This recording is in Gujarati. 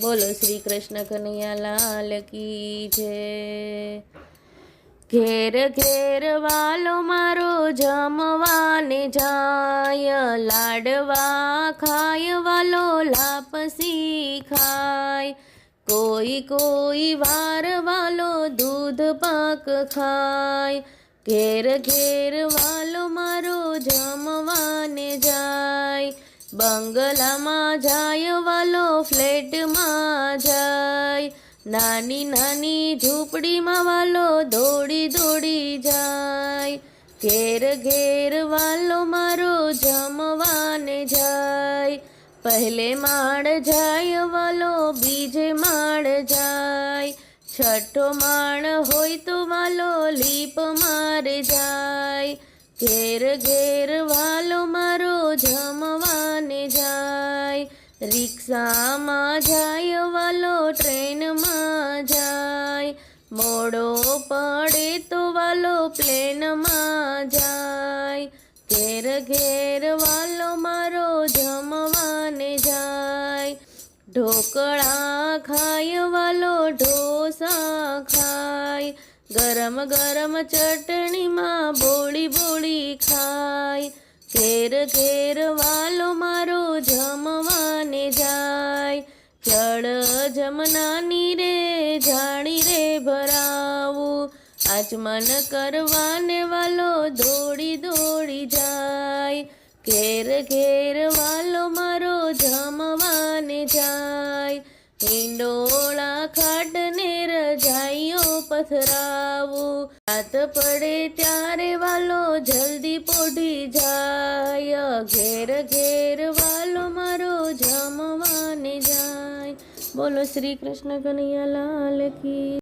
બોલો શ્રી કૃષ્ણ કનૈયા લાલ કી જય। ઘેર ઘેર વાલો મારો જમવાને જાય, લાડવા ખાય વાલો લાપસી ખાય, કોઈ કોઈ વાર વાલો દૂધ પાક ખાય। ઘેર ઘેર વાલો મારો જમવાને જાય, બંગલામાં જાય વાલો ફ્લેટમાં જાય, નાની નાની ઝૂંપડીમાં વાલો દોડી દોડી જાય। ઘેર ઘેર વાલો મારો જમવાને જાય, પહેલે માળ જાય વાલો બીજે માળ જાય, છઠ્ઠો માળ હોય તો વાલો લીપ મારે જાય। ઘેર ઘેર વાલો મારો જમવાને જાય, રિક્ષામાં જાય વાલો ટ્રેનમાં જાય, મોડો પડે તો વાલો પ્લેનમાં જાય। ઘેર ઘેર વાલો મારો જમવાને જાય, ઢોકળા ખાય વાલો ઢોસા ખાય, ગરમ ગરમ ચટણીમાં બોળી બોળી ખાય। ઘેર ઘેર વાલો મારો જમવાને જાય, જળ જમનાની રે જાણી રે ભરાવું, આચમન કરવાને વાલો દોડી દોડી જાય। ઘેર ઘેર વાલો મારો જમવાને જાય, હિંડોળા ખાટને રજાઈઓ પથરાવું, રાત પડે ત્યારે વાલો જલ્દી પોઢી જાય। ઘેર ઘેર વાલો મારો જમવાને જાય। બોલો શ્રી કૃષ્ણ કનૈયા લાલ કી।